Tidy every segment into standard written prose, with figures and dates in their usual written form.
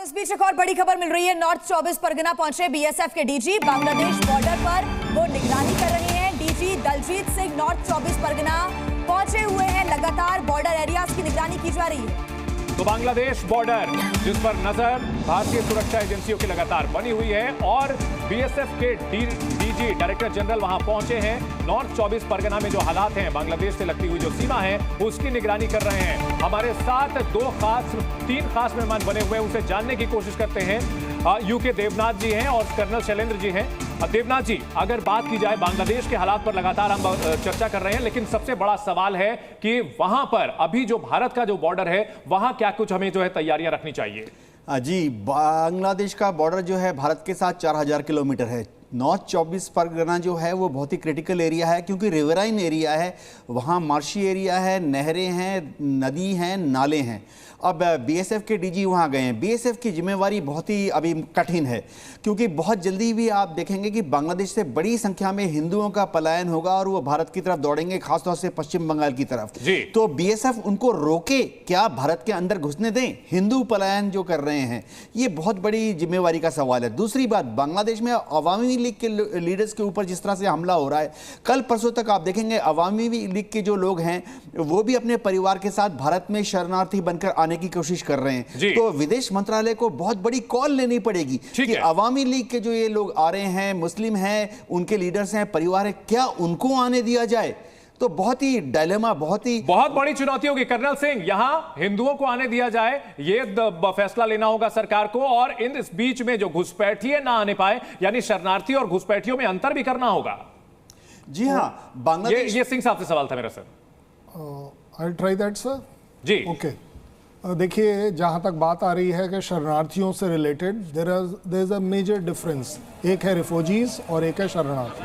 इस बीच एक और बड़ी खबर मिल रही है। नॉर्थ 24 परगना पहुंचे बीएसएफ के डीजी। बांग्लादेश बॉर्डर पर वो निगरानी कर रहे हैं। डीजी दलजीत सिंह नॉर्थ 24 परगना पहुंचे हुए हैं। लगातार बॉर्डर एरियाज की निगरानी की जा रही है। तो बांग्लादेश बॉर्डर जिस पर नजर भारतीय सुरक्षा एजेंसियों की लगातार बनी हुई है और बीएसएफ के डीजी डायरेक्टर जनरल वहां पहुंचे हैं। नॉर्थ 24 परगना में जो हालात हैं, बांग्लादेश से लगती हुई जो सीमा है, उसकी निगरानी कर रहे हैं। हमारे साथ तीन खास मेहमान बने हुए हैं, उसे जानने की कोशिश करते हैं। यूके देवनाथ जी हैं और कर्नल शैलेंद्र जी हैं। देवनाथ जी, अगर बात की जाए बांग्लादेश के हालात पर लगातार हम चर्चा कर रहे हैं, लेकिन सबसे बड़ा सवाल है कि वहां पर अभी जो भारत का जो बॉर्डर है, वहां क्या कुछ हमें जो है तैयारियां रखनी चाहिए? जी, बांग्लादेश का बॉर्डर जो है भारत के साथ 4000 किलोमीटर है। नॉर्थ 24 परगना जो है वो बहुत ही क्रिटिकल एरिया है, क्योंकि रिवराइन एरिया है, वहाँ मार्शी एरिया है, नहरें हैं, नदी हैं, नाले हैं। अब बीएसएफ के डीजी वहाँ गए हैं। बीएसएफ की जिम्मेवारी बहुत ही अभी कठिन है, क्योंकि बहुत जल्दी भी आप देखेंगे कि बांग्लादेश से बड़ी संख्या में हिंदुओं का पलायन होगा और वो भारत की तरफ दौड़ेंगे, खासतौर से पश्चिम बंगाल की तरफ। तो बीएसएफ उनको रोके, क्या भारत के अंदर घुसने दें? हिंदू पलायन जो कर रहे हैं, ये बहुत बड़ी जिम्मेवारी का सवाल है। दूसरी बात, बांग्लादेश में अवामी लीग के लीडर्स के ऊपर जिस तरह से हमला हो रहा है, कल परसों तक आप देखेंगे अवामी लीग के जो लोग हैं वो भी अपने परिवार के साथ भारत में शरणार्थी बनकर आने की कोशिश कर रहे हैं। तो विदेश मंत्रालय को बहुत बड़ी कॉल लेनी पड़ेगी कि अवामी लीग के जो ये लोग आ रहे हैं, मुस्लिम हैं, उनके लीडर्स हैं, परिवार है, क्या उनको आने दिया जाए? तो बहुत ही डायलेमा, बहुत बड़ी चुनौती होगी। कर्नल सिंह, यहां हिंदुओं को आने दिया जाए, ये फैसला लेना होगा सरकार को, और इस बीच में जो घुसपैठिए ना आने पाए, यानी शरणार्थी और घुसपैठियों में अंतर भी करना होगा। जी हां, बांग्लादेश। ये सिंह साहब से सवाल था मेरा sir. I try that sir. जी ओके। देखिए, जहाँ तक बात आ रही है कि शरणार्थियों से related, there is a major difference. एक है रिफोजीज और एक है शरणार्थी।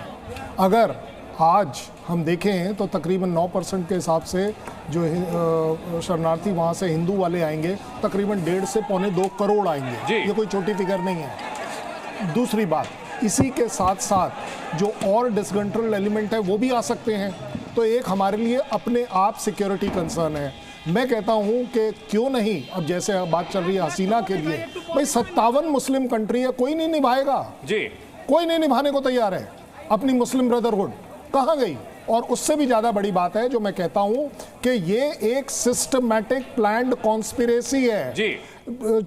अगर आज हम देखें तो तकरीबन 9% के हिसाब से जो शरणार्थी वहाँ से हिंदू वाले आएंगे, तकरीबन 1.5 से 1.25 करोड़ आएंगे। ये कोई छोटी फिगर नहीं है। दूसरी बात, इसी के साथ साथ जो और डिसकंट्रोल एलिमेंट है वो भी आ सकते हैं। तो एक हमारे लिए अपने आप सिक्योरिटी कंसर्न है। मैं कहता हूं कि क्यों नहीं, अब जैसे बात चल रही है हसीना के लिए, भाई 57 मुस्लिम कंट्री है, कोई नहीं निभाएगा जी, कोई नहीं निभाने को तैयार है। अपनी मुस्लिम ब्रदरहुड कहाँ गई? और उससे भी ज्यादा बड़ी बात है जो मैं कहता हूं कि ये एक सिस्टमैटिक प्लान्ड कॉन्स्पिरेसी है जी।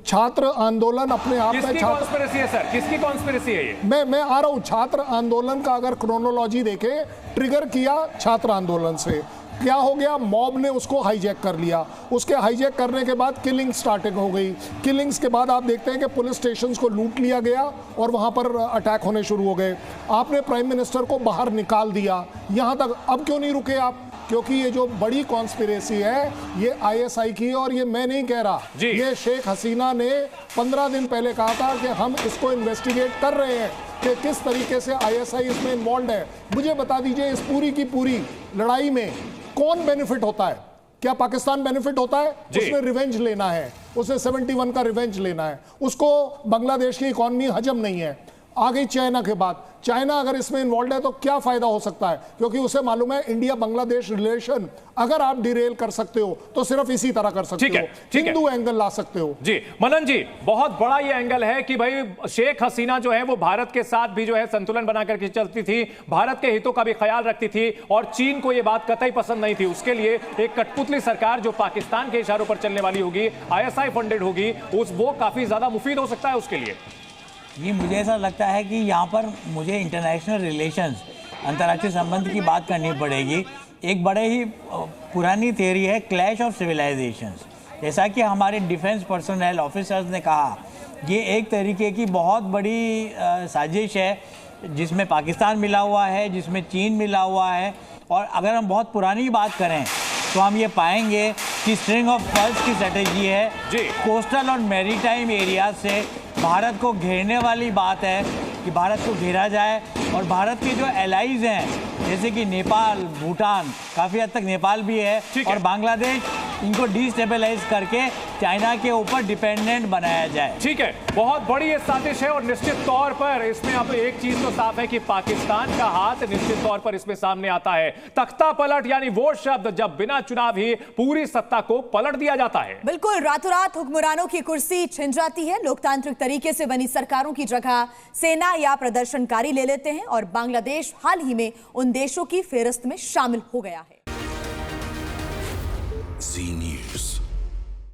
छात्र आंदोलन अपने आप में कॉन्स्पिरेसी है सर, किसकी कॉन्स्पिरेसी है ये? मैं आ रहा हूं। छात्र आंदोलन का अगर क्रोनोलॉजी देखे, ट्रिगर किया छात्र आंदोलन से, क्या हो गया? मॉब ने उसको हाईजैक कर लिया। उसके हाईजैक करने के बाद किलिंग स्टार्टिंग हो गई। किलिंग्स के बाद आप देखते हैं कि पुलिस स्टेशंस को लूट लिया गया और वहां पर अटैक होने शुरू हो गए। आपने प्राइम मिनिस्टर को बाहर निकाल दिया। यहां तक अब क्यों नहीं रुके आप? क्योंकि ये जो बड़ी कॉन्स्पिरेसी है ये आईएसआई की है, और ये मैं नहीं कह रहा, ये शेख हसीना ने 15 दिन पहले कहा था कि हम इसको इन्वेस्टिगेट कर रहे हैं कि किस तरीके से आईएसआई इसमें इन्वॉल्व है। मुझे बता दीजिए, इस पूरी की पूरी लड़ाई में कौन बेनिफिट होता है? क्या पाकिस्तान बेनिफिट होता है? उसने रिवेंज लेना है, उसे 71 का रिवेंज लेना है। उसको बांग्लादेश की इकॉनमी हजम नहीं है। आ गई चाइना के बाद, चाइना अगर इसमें इन्वॉल्व है तो क्या फायदा हो सकता है? क्योंकि उसे मालूम है इंडिया बांग्लादेश रिलेशन अगर आप डिरेल कर सकते हो तो सिर्फ इसी तरह कर सकते हो, हिंदू एंगल ला सकते हो। जी मनन जी, बहुत बड़ा ये एंगल है कि भाई शेख हसीना जो है वो भारत के साथ भी जो है संतुलन बनाकर के चलती थी, भारत के हितों का भी ख्याल रखती थी, और चीन को ये बात कतई पसंद नहीं थी। उसके लिए एक कठपुतली सरकार जो पाकिस्तान के इशारों पर चलने वाली होगी, आईएसआई फंडेड होगी, वो काफी ज्यादा मुफीद हो सकता है उसके लिए। ये मुझे ऐसा लगता है कि यहाँ पर मुझे इंटरनेशनल रिलेशंस, अंतर्राष्ट्रीय संबंध की बात करनी पड़ेगी। एक बड़े ही पुरानी थियरी है क्लैश ऑफ सिविलाइजेशंस। जैसा कि हमारे डिफेंस पर्सनल ऑफिसर्स ने कहा, ये एक तरीके की बहुत बड़ी साजिश है जिसमें पाकिस्तान मिला हुआ है, जिसमें चीन मिला हुआ है। और अगर हम बहुत पुरानी बात करें तो हम ये पाएंगे कि स्ट्रिंग ऑफ पर्ल्स की स्ट्रेटेजी है जी। कोस्टल और मैरीटाइम एरिया से भारत को घेरने वाली बात है कि भारत को घेरा जाए, और भारत के जो एलाइज हैं जैसे कि नेपाल, भूटान, काफ़ी हद तक नेपाल भी है, और बांग्लादेश, इनको डिस्टेबलाइज करके चाइना के ऊपर डिपेंडेंट बनाया जाए। ठीक है, बहुत बड़ी ये साजिश है और निश्चित तौर पर इसमें अब एक चीज तो साफ है कि पाकिस्तान का हाथ निश्चित तौर पर इसमें सामने आता है। तख्ता पलट यानी वो शब्द जब बिना चुनाव ही पूरी सत्ता को पलट दिया जाता है। बिल्कुल, रातों रात हुक्मरानों की कुर्सी छिन जाती है। लोकतांत्रिक तरीके से बनी सरकारों की जगह सेना या प्रदर्शनकारी ले लेते हैं और बांग्लादेश हाल ही में उन देशों की फेहरिस्त में शामिल हो गया है। Z News।